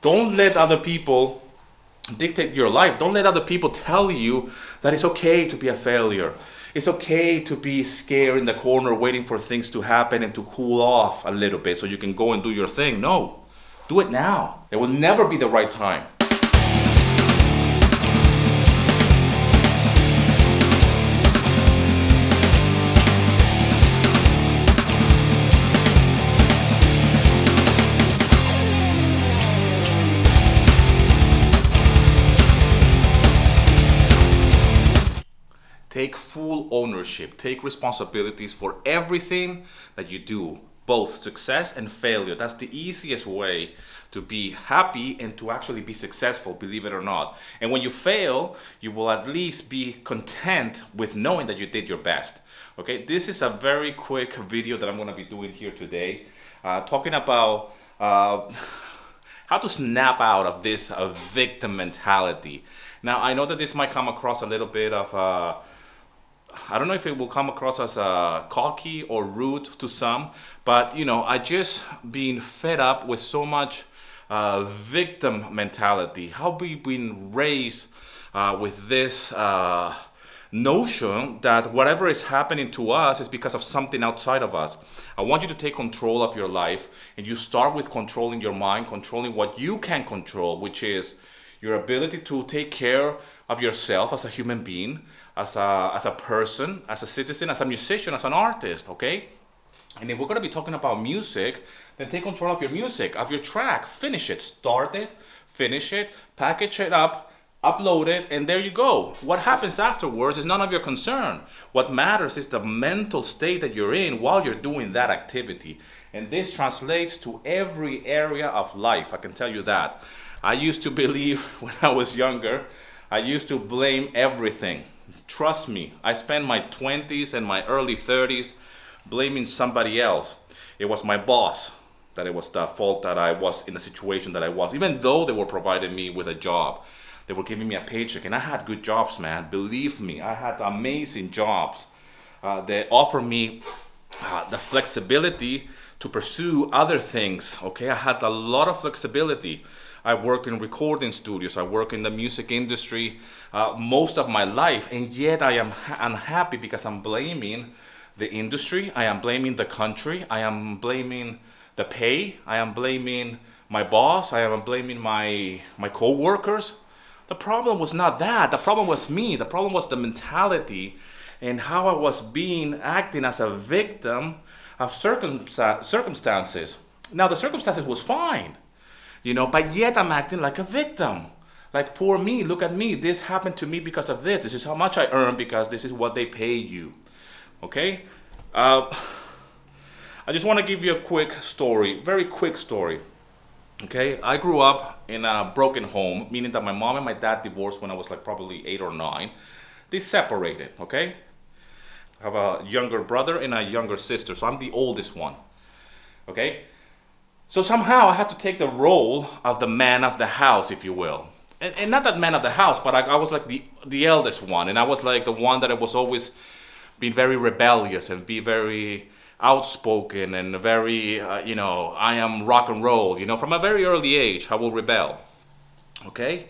Don't let other people dictate your life. Don't let other people tell you that it's okay to be a failure. It's okay to be scared in the corner waiting for things to happen and to cool off a little bit so you can go and do your thing. No, do it now. It will never be the right time. Take full ownership, take responsibilities for everything that you do, both success and failure. That's the easiest way to be happy and to actually be successful, believe it or not. And when you fail, you will at least be content with knowing that you did your best. Okay, this is a very quick video that I'm going to be doing here today, talking about how to snap out of this victim mentality. Now, I know that this might come across a little bit of I don't know if it will come across as cocky or rude to some, but I just been fed up with so much victim mentality. How we've been raised with this notion that whatever is happening to us is because of something outside of us. I want you to take control of your life, and you start with controlling your mind, controlling what you can control, which is your ability to take care of yourself as a human being, as a person, as a citizen, as a musician, as an artist, okay? And if we're going to be talking about music, then take control of your music, of your track. Finish it. Start it, finish it, package it up, upload it, and there you go. What happens afterwards is none of your concern. What matters is the mental state that you're in while you're doing that activity. And this translates to every area of life, I can tell you that. I used to believe when I was younger, I used to blame everything. Trust me, I spent my 20s and my early 30s blaming somebody else. It was my boss that it was the fault that I was in the situation that I was, even though they were providing me with a job. They were giving me a paycheck, and I had good jobs, man. Believe me, I had amazing jobs. They offered me the flexibility to pursue other things, okay? I had a lot of flexibility. I worked in recording studios, I work in the music industry most of my life, and yet I am unhappy because I'm blaming the industry, I am blaming the country, I am blaming the pay, I am blaming my boss, I am blaming my co-workers. The problem was not that, the problem was me, the problem was the mentality and how I was acting as a victim of circumstances. Now the circumstances was fine. But yet I'm acting like a victim. Like, poor me, look at me, this happened to me because of this. This is how much I earn because this is what they pay you. Okay? I just want to give you a quick story, very quick story. Okay? I grew up in a broken home, meaning that my mom and my dad divorced when I was like probably 8 or 9. They separated, okay? I have a younger brother and a younger sister, so I'm the oldest one. Okay? So somehow I had to take the role of the man of the house, if you will. And not that man of the house, but I was like the eldest one. And I was like the one that was always being very rebellious and be very outspoken and very, I am rock and roll. From a very early age, I will rebel. Okay?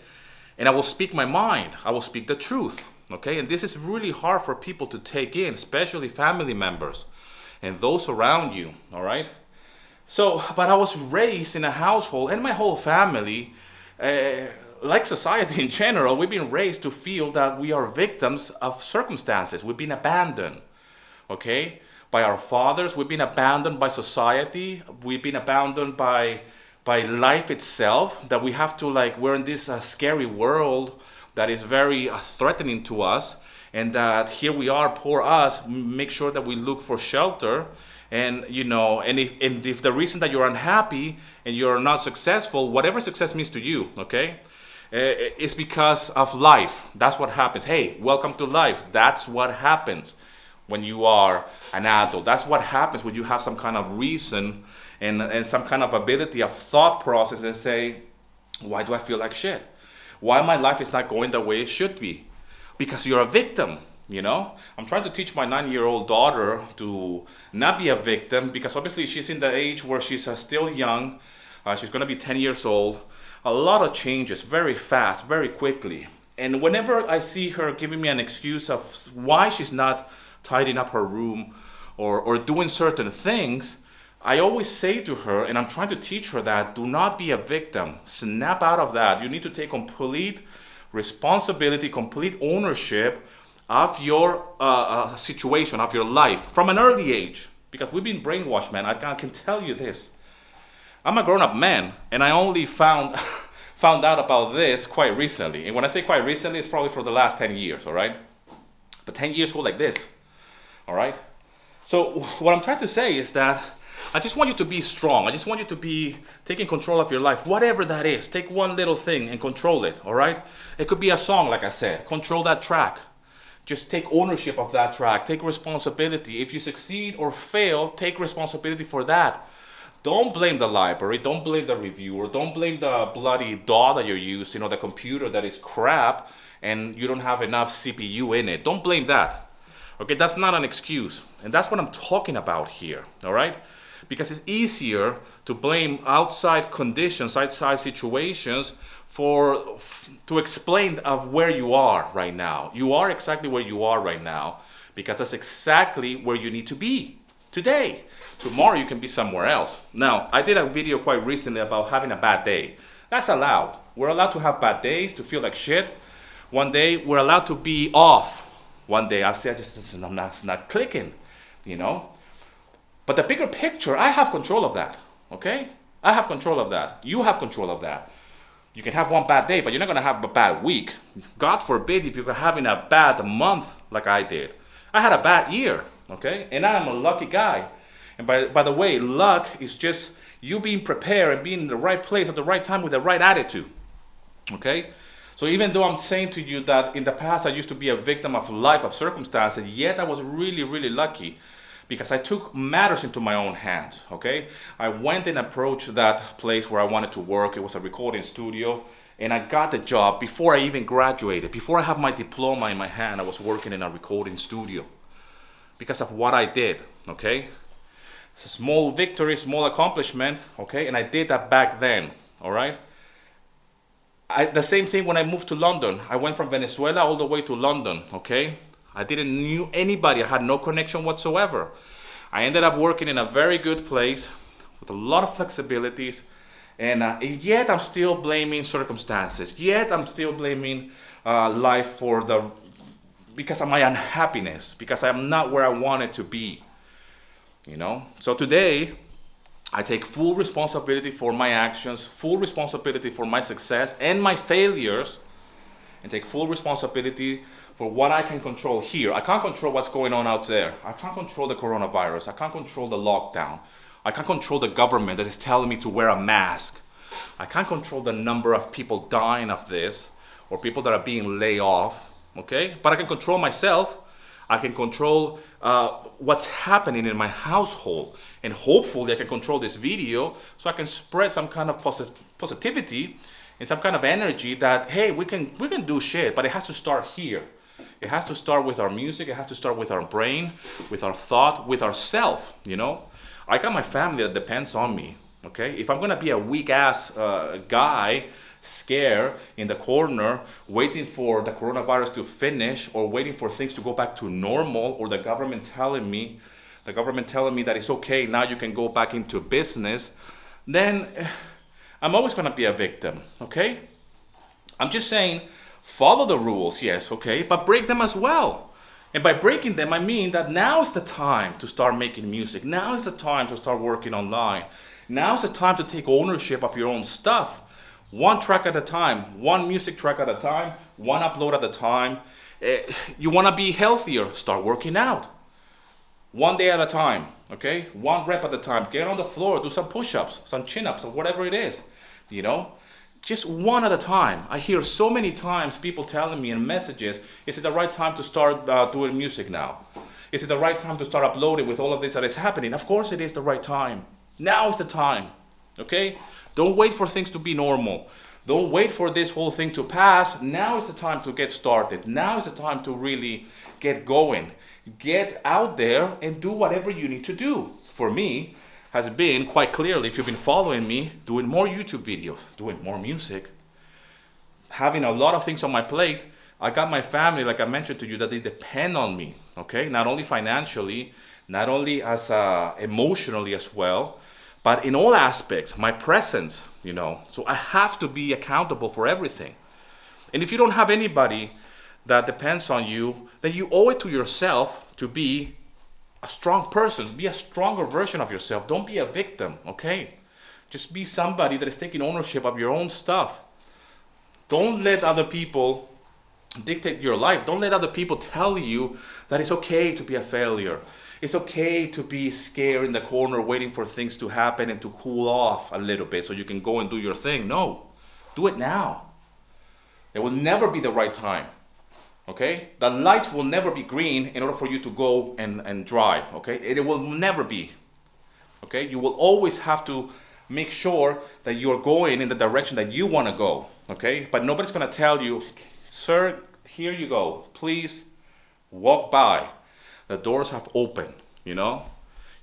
And I will speak my mind. I will speak the truth. Okay? And this is really hard for people to take in, especially family members and those around you. All right? So, but I was raised in a household, and my whole family, like society in general, we've been raised to feel that we are victims of circumstances. We've been abandoned, okay, by our fathers. We've been abandoned by society. We've been abandoned by life itself, that we have to, we're in this scary world that is very threatening to us, and that here we are, poor us, make sure that we look for shelter. And if the reason that you're unhappy and you're not successful, whatever success means to you, okay, it's because of life. That's what happens. Hey, welcome to life. That's what happens when you are an adult. That's what happens when you have some kind of reason and some kind of ability of thought process and say, why do I feel like shit? Why my life is not going the way it should be? Because you're a victim. I'm trying to teach my 9-year-old daughter to not be a victim, because obviously she's in the age where she's still young. She's going to be 10 years old. a lot of changes very fast, very quickly. And whenever I see her giving me an excuse of why she's not tidying up her room or doing certain things, I always say to her, and I'm trying to teach her that, do not be a victim. Snap out of that. You need to take complete responsibility, complete ownership of your situation, of your life, from an early age. Because we've been brainwashed, man. I can tell you this. I'm a grown-up man, and I only found out about this quite recently. And when I say quite recently, it's probably for the last 10 years, all right? But 10 years go like this, all right? So what I'm trying to say is that I just want you to be strong. I just want you to be taking control of your life, whatever that is. Take one little thing and control it, all right? It could be a song, like I said. Control that track. Just take ownership of that track. Take responsibility. If you succeed or fail, take responsibility for that. Don't blame the library. Don't blame the reviewer. Don't blame the bloody DAW that you're using or the computer that is crap and you don't have enough CPU in it. Don't blame that. Okay, that's not an excuse. And that's what I'm talking about here, all right? Because it's easier to blame outside conditions, outside situations to explain of where you are right now. You are exactly where you are right now because that's exactly where you need to be today. Tomorrow you can be somewhere else. Now, I did a video quite recently about having a bad day. That's allowed. We're allowed to have bad days, to feel like shit. One day we're allowed to be off. One day I said, I'm not clicking, you know. But the bigger picture, I have control of that, okay? I have control of that. You have control of that. You can have one bad day, but you're not going to have a bad week. God forbid if you're having a bad month like I did. I had a bad year, okay? And I'm a lucky guy. And by the way, luck is just you being prepared and being in the right place at the right time with the right attitude, okay? So even though I'm saying to you that in the past I used to be a victim of life, of circumstances, yet I was really, really lucky because I took matters into my own hands, okay? I went and approached that place where I wanted to work. It was a recording studio, and I got the job before I even graduated. Before I have my diploma in my hand, I was working in a recording studio because of what I did, okay? It's a small victory, small accomplishment, okay? And I did that back then, all right? The same thing when I moved to London. I went from Venezuela all the way to London, okay? I didn't know anybody. I had no connection whatsoever. I ended up working in a very good place with a lot of flexibilities, and yet I'm still blaming circumstances. Yet I'm still blaming life because of my unhappiness, because I'm not where I wanted to be, you know? So today, I take full responsibility for my actions, full responsibility for my success and my failures, and take full responsibility for what I can control here. I can't control what's going on out there. I can't control the coronavirus. I can't control the lockdown. I can't control the government that is telling me to wear a mask. I can't control the number of people dying of this or people that are being laid off, okay? But I can control myself. I can control what's happening in my household. And hopefully I can control this video so I can spread some kind of positivity and some kind of energy that, hey, we can do shit, but it has to start here. It has to start with our music. It has to start with our brain, with our thought, with ourself, you know? I got my family that depends on me, okay? If I'm gonna be a weak-ass guy, scared in the corner, waiting for the coronavirus to finish or waiting for things to go back to normal, or the government telling me that it's okay, now you can go back into business, then I'm always gonna be a victim, okay? I'm just saying, follow the rules, yes, okay, but break them as well. And by breaking them, I mean that now is the time to start making music. Now is the time to start working online. Now is the time to take ownership of your own stuff. One track at a time, one music track at a time, one upload at a time. You want to be healthier, start working out. One day at a time, okay? One rep at a time. Get on the floor, do some push-ups, some chin-ups, or whatever it is, you know? Just one at a time. I hear so many times people telling me in messages, is it the right time to start doing music now? Is it the right time to start uploading with all of this that is happening? Of course it is the right time. Now is the time, okay? Don't wait for things to be normal. Don't wait for this whole thing to pass. Now is the time to get started. Now is the time to really get going. Get out there and do whatever you need to do. For me, has been quite clearly, if you've been following me, doing more YouTube videos, doing more music, having a lot of things on my plate. I got my family, like I mentioned to you, that they depend on me, okay? Not only financially, not only as emotionally as well, but in all aspects, my presence, you know. So I have to be accountable for everything. And if you don't have anybody that depends on you, then you owe it to yourself to be a strong person, be a stronger version of yourself. Don't be a victim, okay? Just be somebody that is taking ownership of your own stuff. Don't let other people dictate your life. Don't let other people tell you that it's okay to be a failure. It's okay to be scared in the corner waiting for things to happen and to cool off a little bit so you can go and do your thing. No, do it now. It will never be the right time, okay? The lights will never be green in order for you to go and drive, okay? It will never be, okay? You will always have to make sure that you're going in the direction that you want to go, okay? But nobody's going to tell you, sir, here you go. Please walk by. The doors have opened, you know?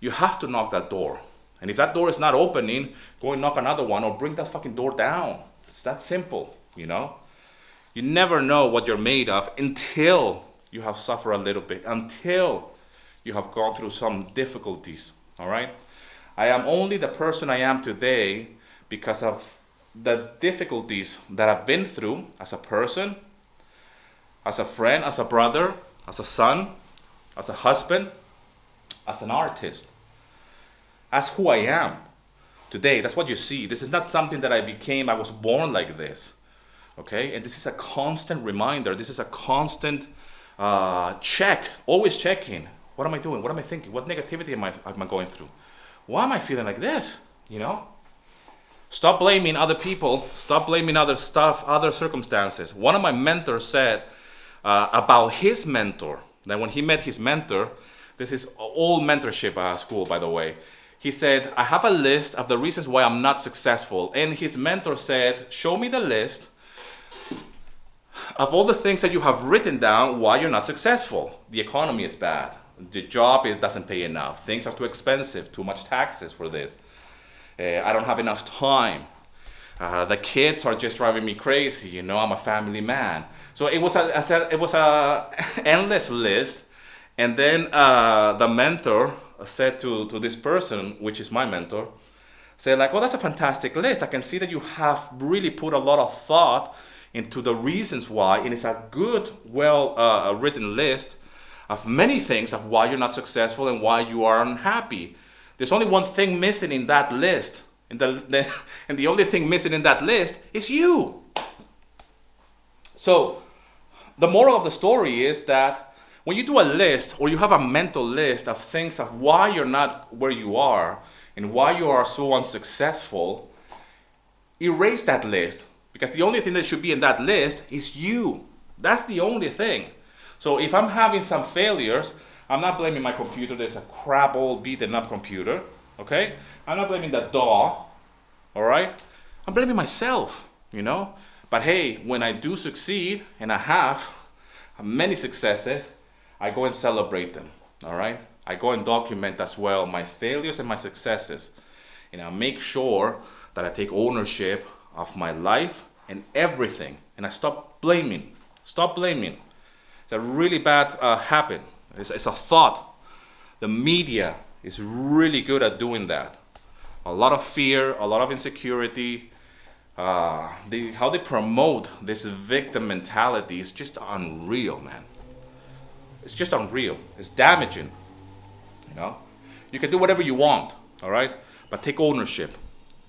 You have to knock that door. And if that door is not opening, go and knock another one or bring that fucking door down. It's that simple, you know? You never know what you're made of until you have suffered a little bit, until you have gone through some difficulties, all right? I am only the person I am today because of the difficulties that I've been through as a person, as a friend, as a brother, as a son, as a husband, as an artist. That's who I am today. That's what you see. This is not something that I was born like this, okay? And this is a constant reminder. This is a constant check, always checking. What am I doing? What am I thinking? What negativity am I going through? Why am I feeling like this, you know? Stop blaming other people. Stop blaming other stuff, other circumstances. One of my mentors said, about his mentor, that when he met his mentor, this is all mentorship school, by the way. He said, I have a list of the reasons why I'm not successful. And his mentor said, show me the list of all the things that you have written down why you're not successful. The economy is bad. The job doesn't pay enough. Things are too expensive, too much taxes for this. I don't have enough time. The kids are just driving me crazy, you know, I'm a family man. So it was a endless list. And then the mentor said to this person, which is my mentor, said like, oh, that's a fantastic list. I can see that you have really put a lot of thought into the reasons why, and it's a good, well written list of many things of why you're not successful and why you are unhappy. There's only one thing missing in that list. And the only thing missing in that list is you. So the moral of the story is that when you do a list or you have a mental list of things of why you're not where you are and why you are so unsuccessful, erase that list, because the only thing that should be in that list is you. That's the only thing. So if I'm having some failures, I'm not blaming my computer. There's a crap old beaten up computer. Okay? I'm not blaming the DAW, all right? I'm blaming myself, you know? But hey, when I do succeed, and I have many successes, I go and celebrate them, all right? I go and document as well my failures and my successes. And I make sure that I take ownership of my life and everything. And I stop blaming. Stop blaming. It's a really bad habit. It's a thought. The media is really good at doing that. A lot of fear, a lot of insecurity. How they promote this victim mentality is just unreal, man. It's just unreal. It's damaging. You know, you can do whatever you want, all right? But take ownership.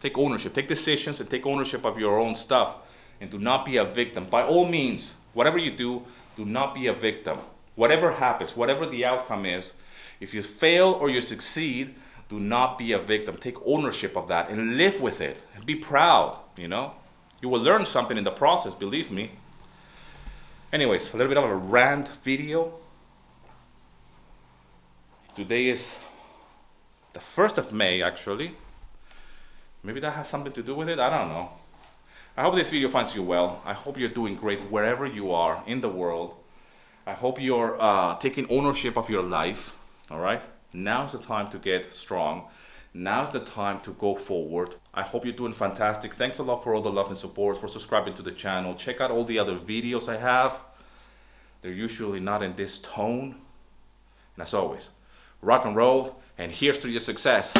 Take ownership. Take decisions and take ownership of your own stuff. And do not be a victim. By all means, whatever you do not be a victim. Whatever happens, whatever the outcome is, if you fail or you succeed, do not be a victim. Take ownership of that and live with it. And be proud, you know. You will learn something in the process, believe me. Anyways, a little bit of a rant video. Today is the 1st of May, actually. Maybe that has something to do with it. I don't know. I hope this video finds you well. I hope you're doing great wherever you are in the world. I hope you're taking ownership of your life. All right? Now's the time to get strong. Now's the time to go forward. I hope you're doing fantastic. Thanks a lot for all the love and support, for subscribing to the channel. Check out all the other videos I have. They're usually not in this tone. And as always, rock and roll, and here's to your success.